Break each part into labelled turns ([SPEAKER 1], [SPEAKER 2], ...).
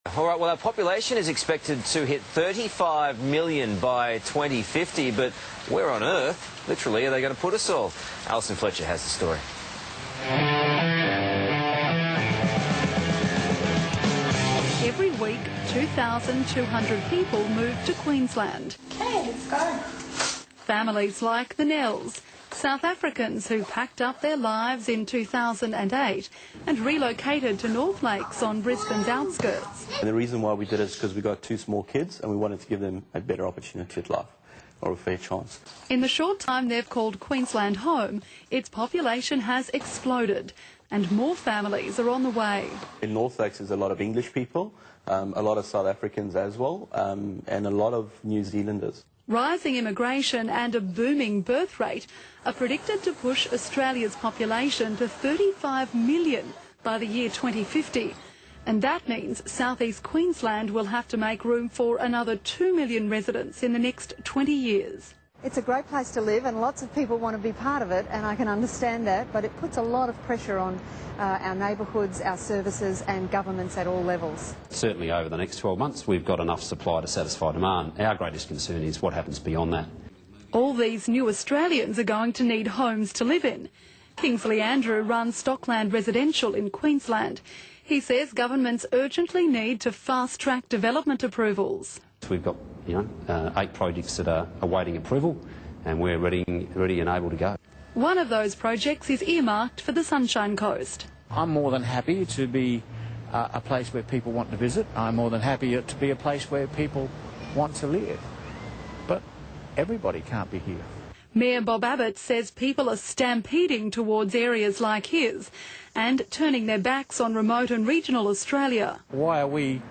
[SPEAKER 1] All right, well, our population is expected to hit 35 million by 2050, but where on earth, literally, are they going to put us all? Alison Fletcher has the story.
[SPEAKER 2] Every week, 2,200 people move to Queensland.
[SPEAKER 3] Okay, let's go.
[SPEAKER 2] Families like the Nells, South Africans who packed up their lives in 2008 and relocated to North Lakes on Brisbane's outskirts.
[SPEAKER 4] And the reason why we did it is because we got two small kids and we wanted to give them a better opportunity at life, or a fair chance.
[SPEAKER 2] In the short time they've called Queensland home, its population has exploded and more families are on the way.
[SPEAKER 4] In North Lakes there's a lot of English people, a lot of South Africans as well, and a lot of New Zealanders.
[SPEAKER 2] Rising immigration and a booming birth rate are predicted to push Australia's population to 35 million by the year 2050. And that means southeast Queensland will have to make room for another 2 million residents in the next 20 years.
[SPEAKER 3] It's a great place to live and lots of people want to be part of it, and I can understand that, but it puts a lot of pressure on our neighbourhoods, our services and governments at all levels.
[SPEAKER 5] Certainly over the next 12 months we've got enough supply to satisfy demand. Our greatest concern is what happens beyond that.
[SPEAKER 2] All these new Australians are going to need homes to live in. Kingsley Andrew runs Stockland Residential in Queensland. He says governments urgently need to fast-track development approvals.
[SPEAKER 5] We've got 8 projects that are awaiting approval and we're ready and able to go.
[SPEAKER 2] One of those projects is earmarked for the Sunshine Coast.
[SPEAKER 6] I'm more than happy to be a place where people want to visit. I'm more than happy to be a place where people want to live. But everybody can't be here.
[SPEAKER 2] Mayor Bob Abbott says people are stampeding towards areas like his and turning their backs on remote and regional Australia.
[SPEAKER 6] Why are we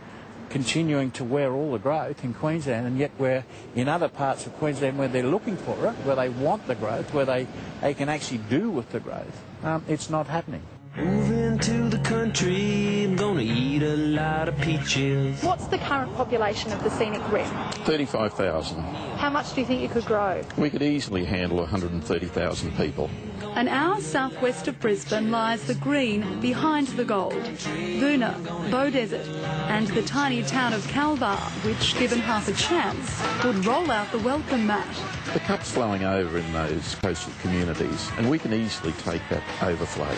[SPEAKER 6] continuing to wear all the growth in Queensland, and yet we're in other parts of Queensland where they're looking for it, where they want the growth, where they can actually do with the growth? It's not happening.
[SPEAKER 7] Moving to the country, I'm gonna eat a lot of peaches.
[SPEAKER 8] What's the current population of the scenic rim?
[SPEAKER 9] 35,000.
[SPEAKER 8] How much do you think you could grow?
[SPEAKER 9] We could easily handle 130,000 people.
[SPEAKER 2] An hour southwest of Brisbane lies the green behind the gold. Boonah, Beaudesert and the tiny town of Calvar, which, given half a chance, would roll out the welcome mat.
[SPEAKER 9] The cup's flowing over in those coastal communities and we can easily take that overflow.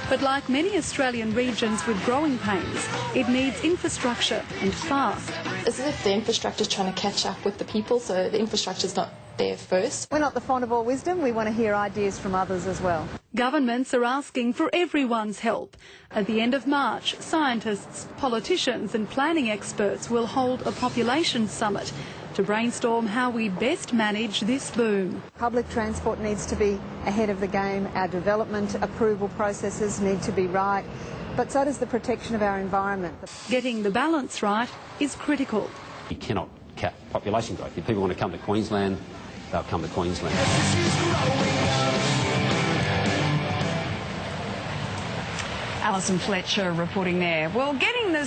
[SPEAKER 2] But like many Australian regions with growing pains, it needs infrastructure, and fast.
[SPEAKER 10] It's as if the infrastructure's trying to catch up with the people, so the infrastructure's not there first.
[SPEAKER 3] We're not the font of all wisdom, we want to hear ideas from others as well.
[SPEAKER 2] Governments are asking for everyone's help. At the end of March, scientists, politicians and planning experts will hold a population summit to brainstorm how we best manage this boom.
[SPEAKER 3] Public transport needs to be ahead of the game, our development approval processes need to be right, but so does the protection of our environment.
[SPEAKER 2] Getting the balance right is critical.
[SPEAKER 5] You cannot cap population growth. If people want to come to Queensland, they'll come to Queensland.
[SPEAKER 11] Alison Fletcher reporting there. Well, getting the